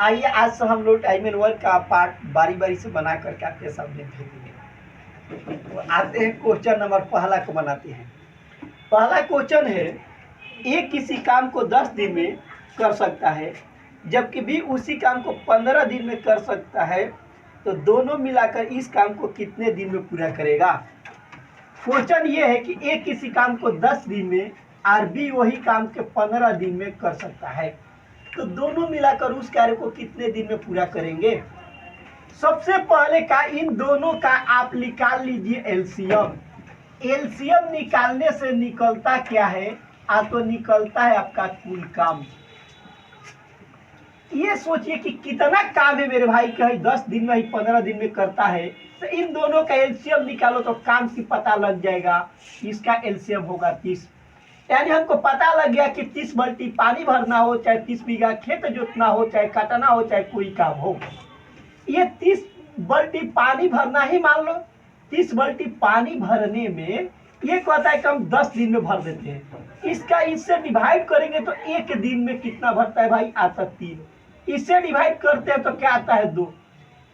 आइए आज से हम लोग टाइम एंड वर्क का पार्ट बारी बारी से बना करके आपके सामने भेजेंगे। तो आते हैं क्वेश्चन नंबर पहला को बनाते हैं। पहला क्वेश्चन है, ए किसी काम को 10 दिन में कर सकता है जबकि बी उसी काम को 15 दिन में कर सकता है, तो दोनों मिलाकर इस काम को कितने दिन में पूरा करेगा। क्वेश्चन ये है कि ए किसी काम को 10 दिन में और बी वही काम के 15 दिन में कर सकता है, तो दोनों मिलाकर उस कार्य को कितने दिन में पूरा करेंगे। सबसे पहले का इन दोनों का आप निकाल लीजिए एलसीएम। एलसीएम निकालने से निकलता क्या है, तो निकलता है आपका कुल काम। ये सोचिए कि कितना काम है मेरे भाई, कहीं 10 दिन में ही 15 दिन में करता है, तो इन दोनों का एलसीएम निकालो तो काम की पता लग जाएगा। इसका एलसीएम होगा 30, यानी हमको पता लग गया कि 30 बाल्टी पानी भरना हो, चाहे 30 बीघा खेत जोतना हो, चाहे काटना हो, चाहे कोई काम हो, ये 30 बाल्टी पानी भरना ही मान लो। 30 बाल्टी पानी भरने में ये कहता है कि हम 10 दिन में भर देते हैं। इसका इससे डिवाइड करेंगे तो एक दिन में कितना भरता है भाई, आता 3। इससे डिवाइड करते हैं तो क्या आता है 2।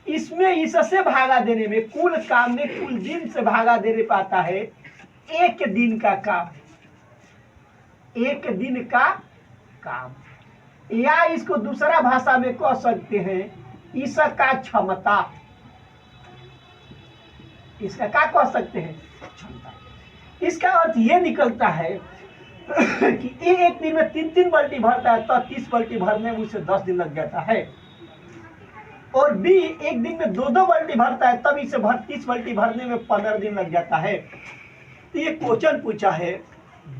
इसमें इससे भागा देने में, कुल काम में कुल दिन से भागा देने पर आता है एक दिन का काम। एक दिन का काम, या इसको दूसरा भाषा में कह सकते हैं इसका क्षमता। इसका क्या कह सकते हैं, क्षमता। इसका अर्थ ये निकलता है कि एक दिन में 3-3 बाल्टी भरता है तो 30 बाल्टी भरने में उसे 10 दिन लग जाता है, और बी एक दिन में 2-2 बाल्टी भरता है तब इसे 30 बाल्टी भरने में 15 दिन लग जाता है। तो ये क्वेश्चन पूछा है,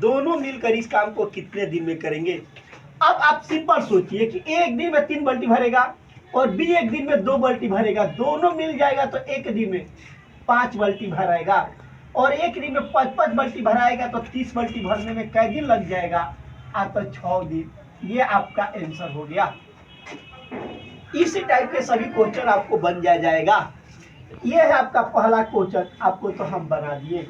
दोनों मिलकर इस काम को कितने दिन में करेंगे। अब आप सिंपल सोचिए कि एक दिन में 3 बाल्टी भरेगा और बी एक दिन में 2 बाल्टी भरेगा, दोनों मिल जाएगा तो एक दिन में 5 बाल्टी भराएगा, और एक दिन में 5-5 बाल्टी भराएगा तो 30 बाल्टी भरने में कै दिन लग जाएगा, तो 6 दिन। ये आपका आंसर हो गया। इसी टाइप के सभी क्वेश्चन आपको बन जाएगा। ये है आपका पहला क्वेश्चन, आपको तो हम बना दिए।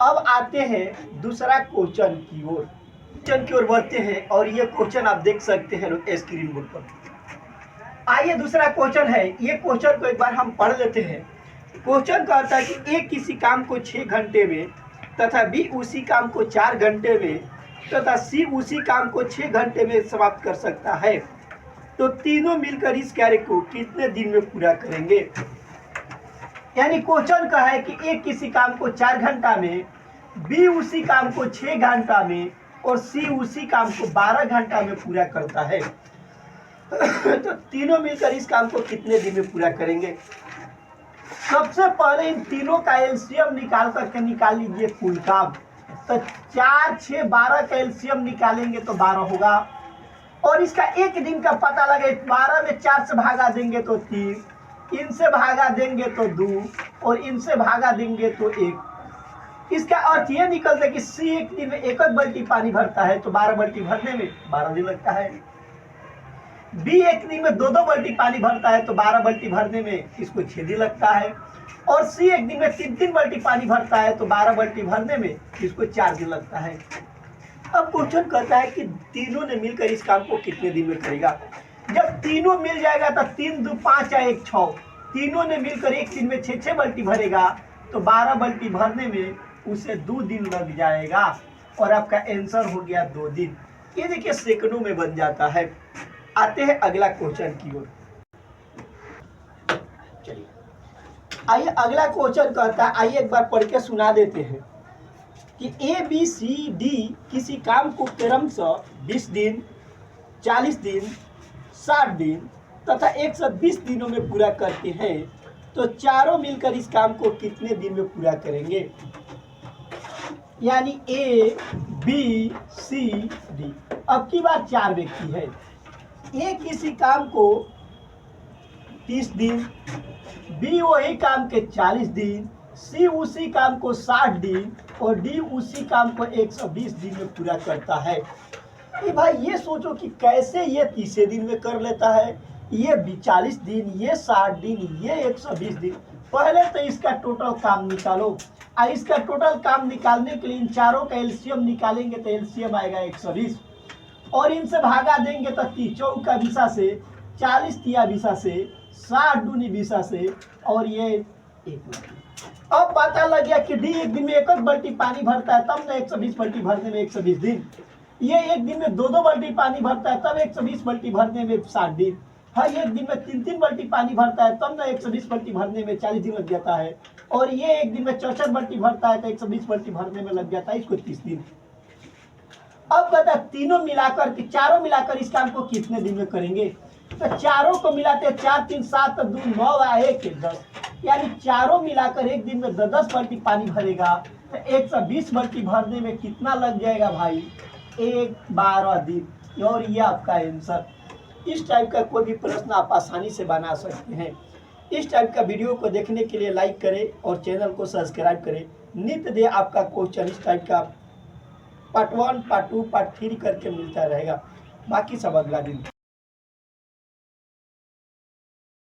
अब आते हैं दूसरा क्वेश्चन की ओर बढ़ते हैं, और ये क्वेश्चन आप देख सकते हैं स्क्रीन बोर्ड पर। आइए दूसरा क्वेश्चन है, ये क्वेश्चन को एक बार हम पढ़ लेते हैं। क्वेश्चन कहता है कि ए किसी काम को 6 घंटे में तथा बी उसी काम को 4 घंटे में तथा सी उसी काम को 6 घंटे में समाप्त कर सकता है, तो तीनों मिलकर इस कार्य को कितने दिन में पूरा करेंगे। यानी क्वेश्चन का है कि ए किसी काम को 4 घंटा में, बी उसी काम को 6 घंटा में और सी उसी काम को 12 घंटा में पूरा करता है, तो तीनों मिलकर इस काम को कितने दिन में पूरा करेंगे। सबसे पहले इन तीनों का एलसीएम निकाल करके निकाल लीजिए कुल काम। तो 4, 6, 12 का एलसीएम निकालेंगे तो 12 होगा, और इसका एक दिन का पता लगे। 12 में 4 से भागा देंगे तो 3, इनसे भागा देंगे तो 2, और इनसे भागा देंगे तो 1। इसका अर्थ ये निकलता है कि सी एक दिन में 1 बाल्टी पानी भरता है तो 12 बाल्टी भरने में 12 दिन लगता है। बी एक दिन में 2-2 बाल्टी पानी भरता है तो 12 बाल्टी भरने में इसको 6 दिन लगता है, और सी एक दिन में 3-3 बाल्टी पानी भरता है तो 12 बाल्टी भरने में इसको 4 दिन लगता है। अब क्वेश्चन कहता है कि तीनों ने मिलकर इस काम को कितने दिन में करेगा। जब तीनों मिल जाएगा तो 3, 2, 5 या 1, 6, तीनों ने मिलकर एक दिन में 6-6 बाल्टी भरेगा, तो 12 बाल्टी भरने में उसे 2 दिन लग जाएगा, और आपका आंसर हो गया 2 दिन। ये देखिए सेकंडों में बन जाता है। आते हैं अगला क्वेश्चन की ओर। चलिए आइए अगला क्वेश्चन कहता है, आइए एक बार पढ़ के सुना देते हैं कि ए बी सी डी किसी काम को क्रमशः 20 दिन, 40 दिन, 60 दिन तथा 120 दिनों में पूरा करते हैं, तो चारों मिलकर इस काम को कितने दिन में पूरा करेंगे। यानी ए बी सी डी, अब की बार 4 व्यक्ति है। ए किसी काम को 30 दिन, बी वही काम के 40 दिन, सी उसी काम को 60 दिन और डी उसी काम को 120 दिन में पूरा करता है। ये भाई ये सोचो कि कैसे ये 30 दिन में कर लेता है, ये 40 दिन, ये 60 दिन, ये 120 दिन। पहले तो इसका टोटल काम निकालो, और इसका टोटल काम निकालने के लिए इन चारों का एलसीएम निकालेंगे तो एलसीएम आएगा 120, और इनसे भागा देंगे तो 30, 4 का दिशा से 40 तिया 20 से, 60 दूनी 20 से, और ये 1 बाल्टी। अब पता लग गया कि डी एक दिन में 1 बाल्टी पानी भरता है, तब ना 120 बाल्टी भरने में 120 दिन। ये एक दिन में 2 बाल्टी पानी भरता है, तब 120 बाल्टी भरने में 60 दिन। हाँ, एक दिन में 3 बाल्टी पानी भरता है, तब ना 120 बाल्टी भरने में 40 दिन लग जाता है। और ये एक दिन में 64 बाल्टी भरता है, तो 120 बाल्टी भरने में लग जाता है इसको 30 दिन। अब बता तीनों मिलाकर के, चारों मिलाकर इस काम को कितने दिन में करेंगे? तो चारों को मिलाते 4 3 7 2 9 1 10, यानी चारों मिलाकर एक दिन में 10 बाल्टी पानी भरेगा। तो 120 बाल्टी भरने में कितना लग जाएगा भाई? 12 दिन। और ये आपका आंसर। इस टाइप का कोई भी प्रश्न आप आसानी से बना सकते हैं। इस टाइप का वीडियो को देखने के लिए लाइक करें और चैनल को सब्सक्राइब करें। नित्य दे आपका क्वेश्चन इस टाइप का पार्ट 1, पार्ट 2, पार्ट 3 करके मिलता रहेगा। बाकी सब अगला दिन।